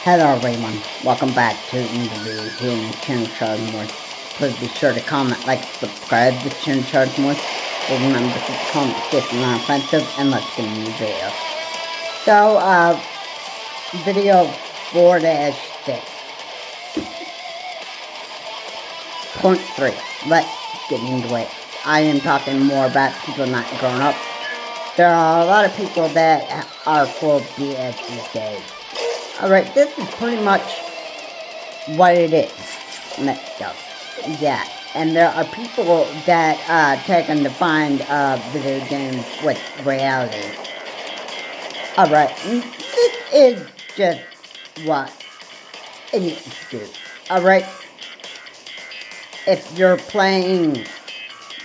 Hello everyone, welcome back to another video here in Channel Charge Morse. Please be sure to comment, like, subscribe to Channel Charge Morse. Remember to comment if you're not offensive, and let's get a new video. So, video 4-6. Point 3. Let's get into it. I am talking more about people not growing up. There are a lot of people that are full of BS these days. Alright, this is pretty much what it is. Messed up. Yeah, and there are people that take and define video games with reality. Alright, this is just what idiots do. Alright, if you're playing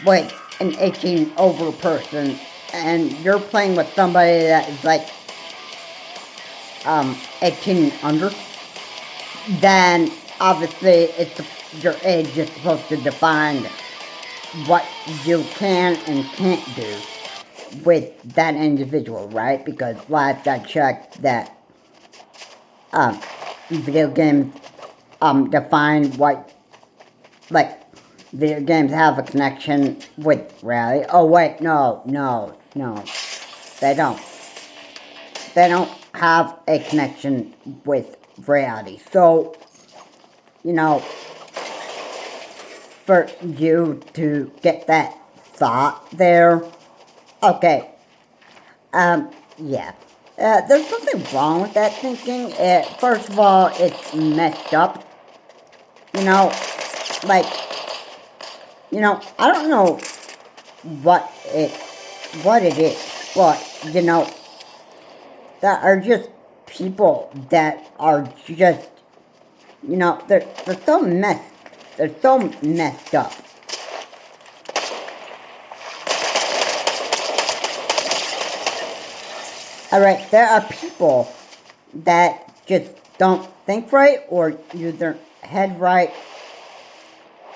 with an 18 over person and you're playing with somebody that is like 18 under, then obviously your age is supposed to define what you can and can't do with that individual, right? Because last I checked that video games define what, like, video games have a connection with reality. Oh wait, no, they don't. They don't have a connection with reality. So, you know, for you to get that thought there, okay, yeah. There's something wrong with that thinking. First of all, it's messed up. You know, like, I don't know what it is, but, there are just people that are just, they're so messed up. Alright, there are people that just don't think right or use their head right.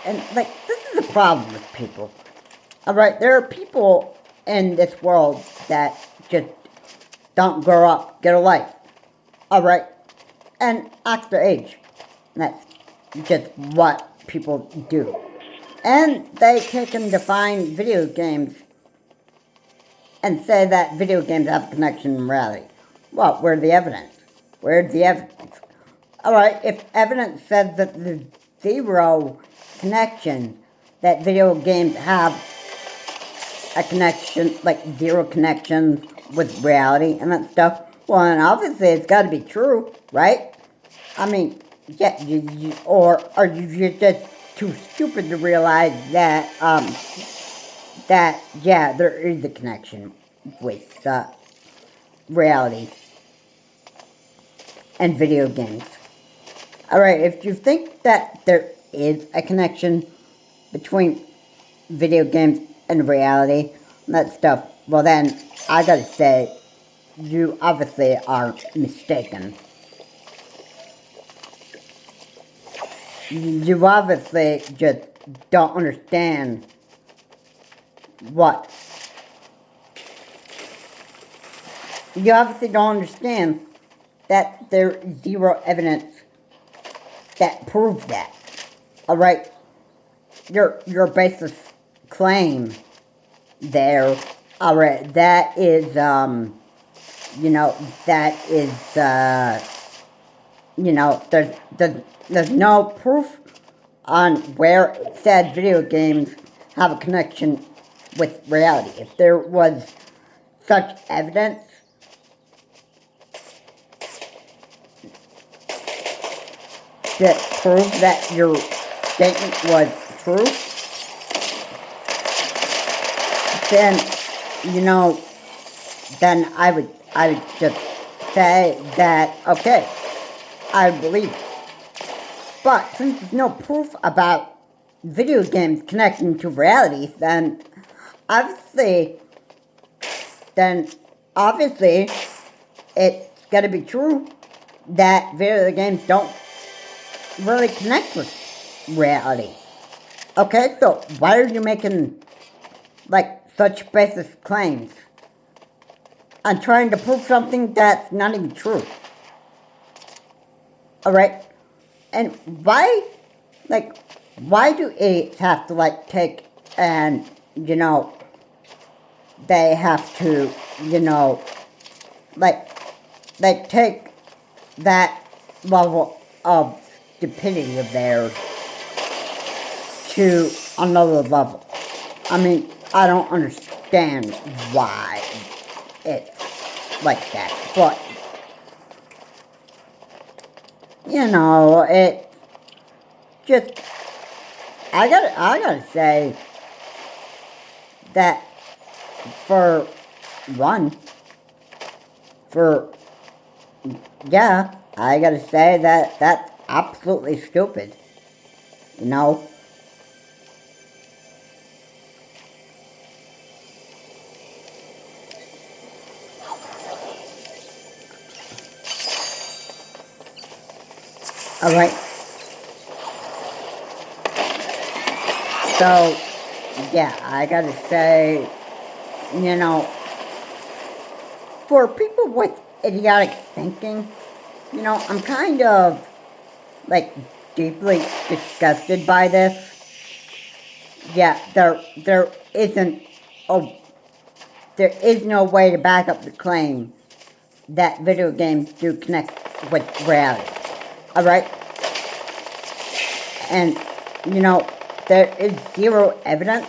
And, like, this is the problem with people. Alright, there are people in this world that just don't grow up, get a life. Alright, and act their age. That's just what people do. And they take and define video games and say that video games have a connection in reality. Well, where's the evidence? Where's the evidence? Alright, if evidence says that there's zero connection, that video games have a connection, like zero connections with reality and that stuff, well, and obviously it's got to be true, right? I mean, yeah, or are you just too stupid to realize that, yeah, there is a connection with, reality and video games. Alright, if you think that there is a connection between video games and reality and that stuff, well then, I gotta say, you obviously are mistaken. You obviously just don't understand what. You obviously don't understand that there's zero evidence that proves that. Alright? Your basis claim there, alright, that is, there's no proof on where it said video games have a connection with reality. If there was such evidence, that proved that your statement was true, then, then I would just say that, okay, I believe it. But since there's no proof about video games connecting to reality, then obviously it's gotta be true that video games don't really connect with reality. Okay, so why are you making, like, such baseless claims? I'm trying to prove something that's not even true. Alright? And why do idiots have to, like, take and, they have to, like, they take that level of stupidity of theirs to another level? I mean, I don't understand why it's like that, but, it just, I gotta say that for one, yeah, I gotta say that that's absolutely stupid, you know? Alright, so, yeah, I gotta say, you know, for people with idiotic thinking, I'm kind of, like, deeply disgusted by this. Yeah, oh, there is no way to back up the claim that video games do connect with reality. Alright? And, there is zero evidence.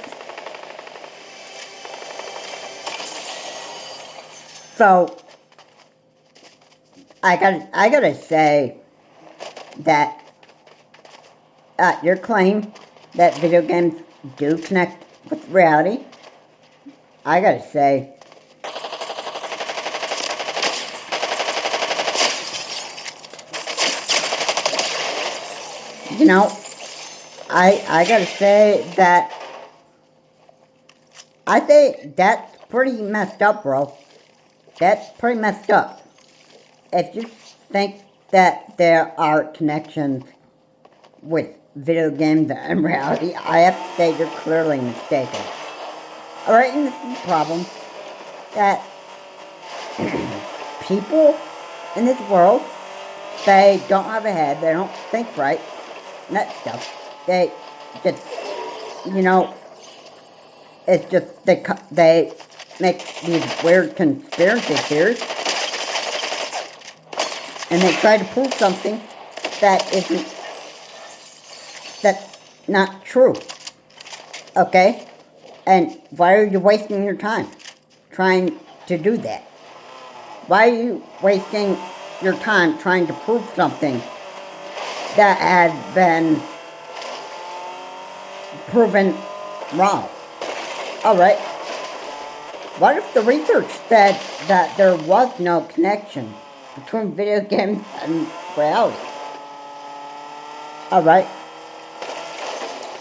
So, I gotta say that your claim that video games do connect with reality, I gotta say, I gotta say that I think that's pretty messed up, bro. That's pretty messed up. If you think that there are connections with video games and reality, I have to say you're clearly mistaken. Alright, and this is the problem, that people in this world, they don't have a head, they don't think right, and that stuff. They just, it's just, they make these weird conspiracy theories, and they try to prove something that's not true. Okay? And why are you wasting your time trying to do that? Why are you wasting your time trying to prove something that had been proven wrong? Alright. What if the research said that there was no connection between video games and reality? Alright.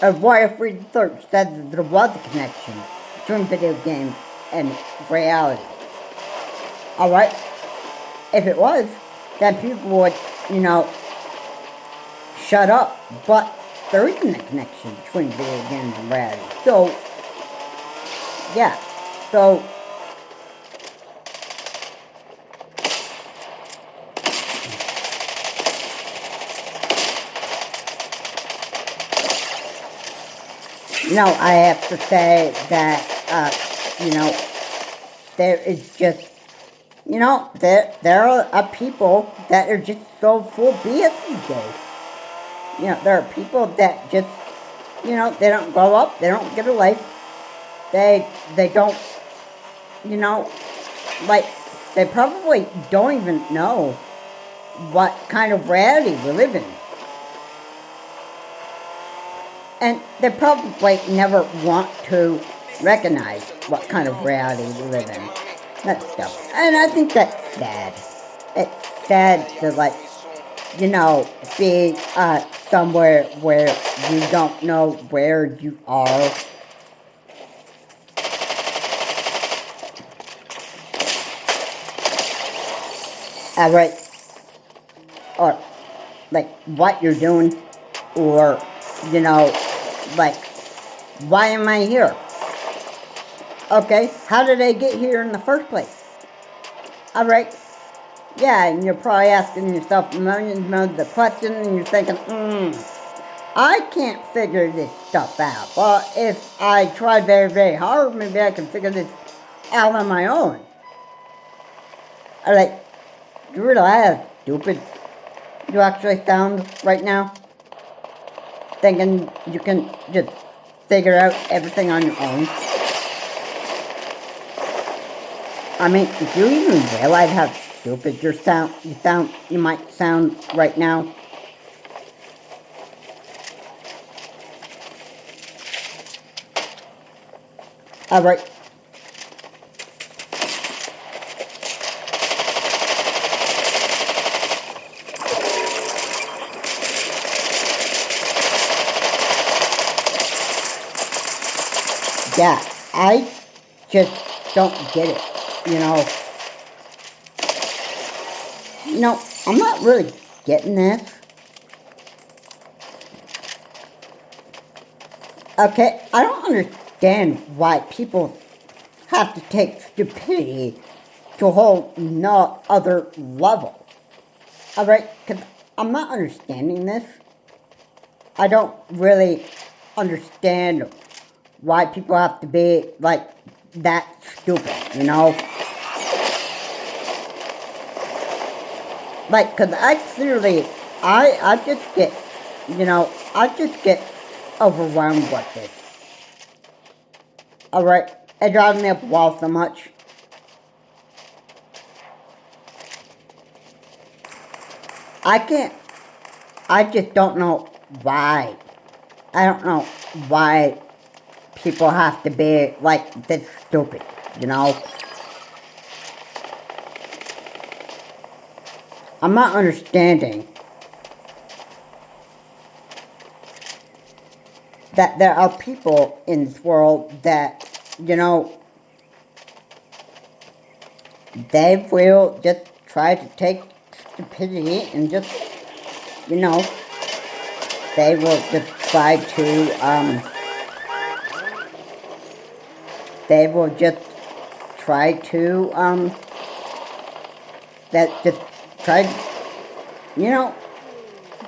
Or what if research said that there was a connection between video games and reality? Alright? If it was, then people would, shut up. But there isn't a connection between video games and reality. So, yeah. So, I have to say that, there is just, there are people that are just so full of BS these days. There are people that just, they don't grow up, they don't get a life, they don't, they probably don't even know what kind of reality we live in. And they probably never want to recognize what kind of reality we live in. That stuff. And I think that's sad. It's sad to, be somewhere where you don't know where you are. Alright. Or, what you're doing. Or, why am I here? Okay, how did I get here in the first place? Alright, Yeah, and you're probably asking yourself millions of questions, and you're thinking, I can't figure this stuff out. Well, if I try very, very hard, maybe I can figure this out on my own. Like, do you realize how stupid you actually sound right now? Thinking you can just figure out everything on your own. I mean, do you even realize how stupid you might sound right now? Alright. Yeah, I just don't get it, you know. No, I'm not really getting this. Okay, I don't understand why people have to take stupidity to a whole no other level. Alright, because I'm not understanding this. I don't really understand why people have to be, like, that stupid, you know? Like, because I just get, I just get overwhelmed with this. Alright, it drives me up the wall so much. I just don't know why. I don't know why people have to be, like, this stupid, you know? I'm not understanding that there are people in this world that, they will just try to take stupidity and just, you know, they will just try to, they will just try to, that just try to,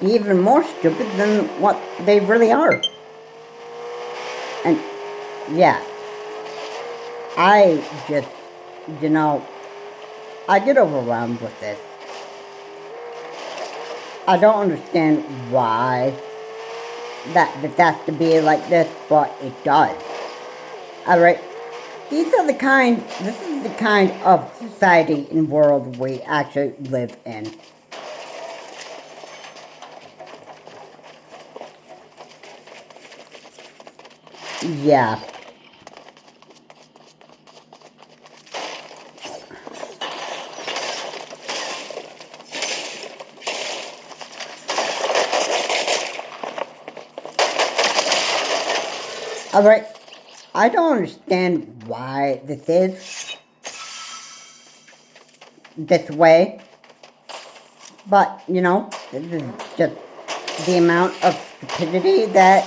be even more stupid than what they really are. And, yeah, I just, I get overwhelmed with this. I don't understand why this has to be like this, but it does. Alright, this is the kind of society and world we actually live in. Yeah. Alright, I don't understand why this is this way, but, this is just the amount of stupidity that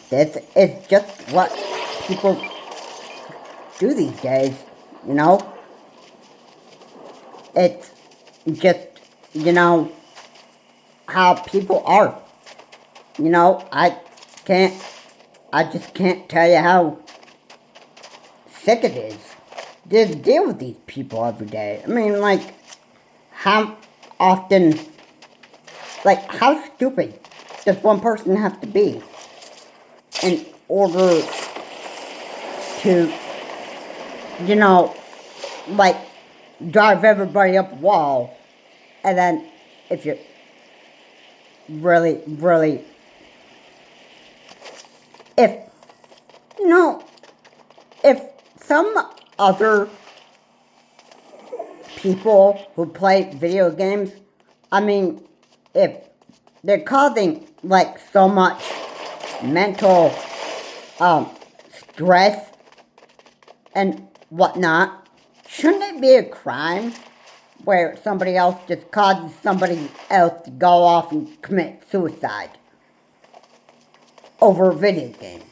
this is just what people do these days, It's just, how people are. Can't, I just can't tell you how sick it is to deal with these people every day. I mean, like, how often, like, how stupid does one person have to be in order to, like, drive everybody up a wall, and then if you really, really, if, if some other people who play video games, I mean, if they're causing, like, so much mental, stress and whatnot, shouldn't it be a crime where somebody else just causes somebody else to go off and commit suicide? over a video game.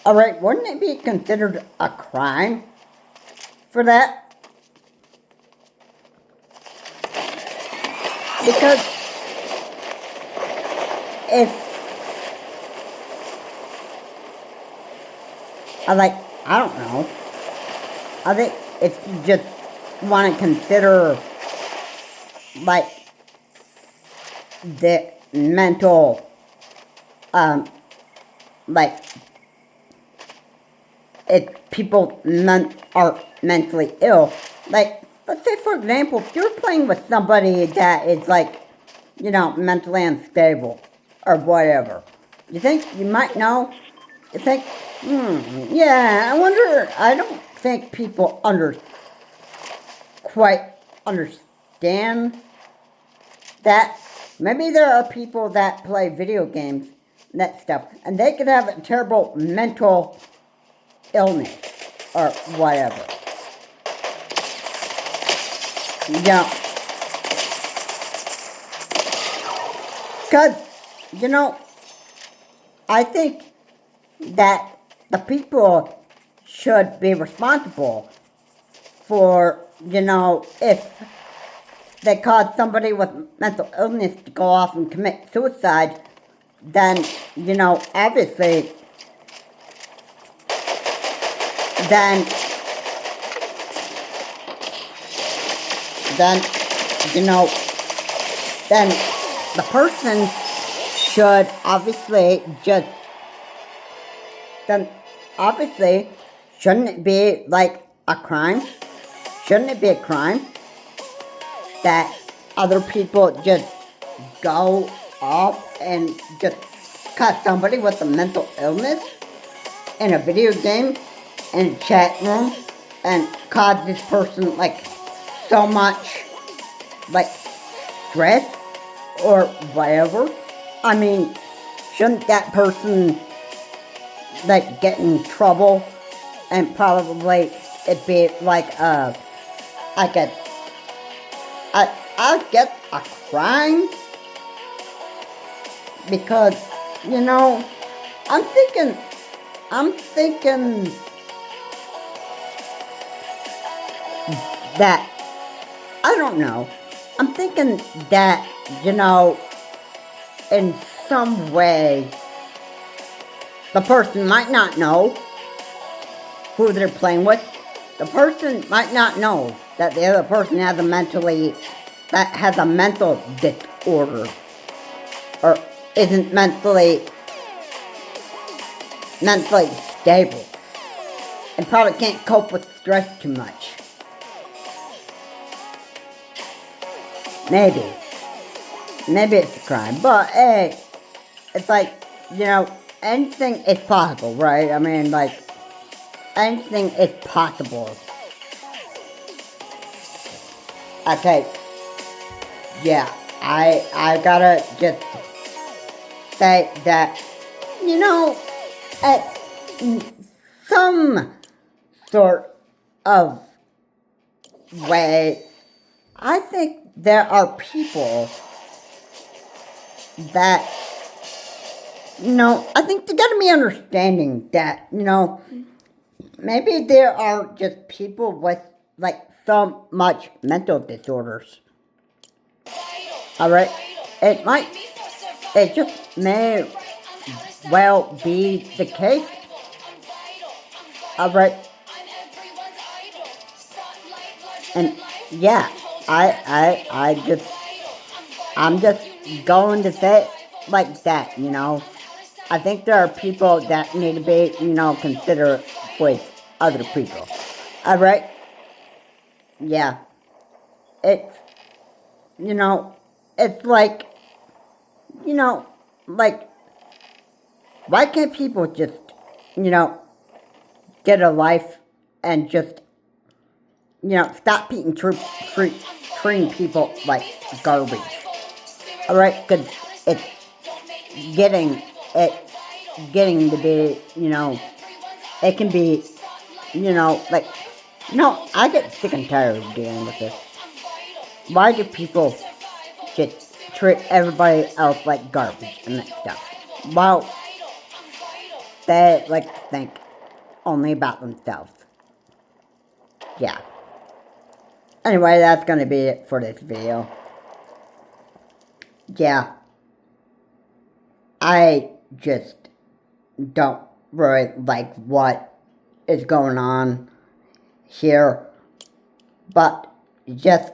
Alright, wouldn't it be considered a crime for that? Because if I don't know. I think if you just want to consider, like, the mental, like, if people are mentally ill, like, let's say, for example, if you're playing with somebody that is, like, mentally unstable, or whatever, you think you might know? You think, yeah, I don't think people quite understand that. Maybe there are people that play video games, that stuff, and they could have a terrible mental illness, or whatever. Yeah. Because, I think that the people should be responsible for, if they cause somebody with mental illness to go off and commit suicide, then, obviously, then, then the person should obviously shouldn't it be like a crime? Shouldn't it be a crime that other people just go off and just cut somebody with a mental illness in a video game, in a chat room, and cause this person, like, so much, like, stress or whatever? I mean, shouldn't that person, like, get in trouble and probably it'd be like I guess a crime? Because, I'm thinking that, I don't know, I'm thinking that, in some way, the person might not know who they're playing with. The person might not know that the other person has a mental disorder, or isn't mentally stable, and probably can't cope with stress too much. Maybe it's a crime, but hey, it's like, anything is possible, right? I mean, like, anything is possible. Okay, yeah, I gotta just say that, at some sort of way, I think there are people that, I think they gotta be understanding that, maybe there are just people with, like, so much mental disorders. Alright? It just may well be the case. Alright? And yeah, I'm just going to say it like that, I think there are people that need to be, considerate with other people. Alright? Yeah. It's, it's like, like, why can't people just, get a life and just, stop treating people like garbage? Alright? Because it's getting to be, it can be, like, I get sick and tired of dealing with this. Why do people just treat everybody else like garbage and that stuff. Well, they like to think only about themselves. Yeah. Anyway, that's gonna be it for this video. Yeah. I just don't really like what is going on here. But just,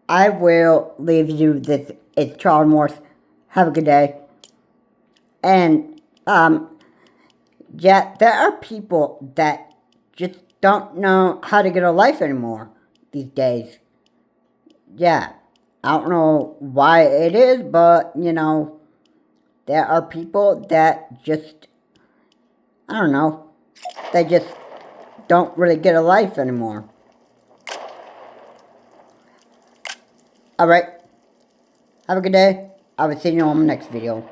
I will leave you this. It's Charles Morse. Have a good day. And, yeah, there are people that just don't know how to get a life anymore these days. Yeah, I don't know why it is, but, you know, there are people that just, I don't know, they just don't really get a life anymore. Alright, have a good day. I will see you on the next video.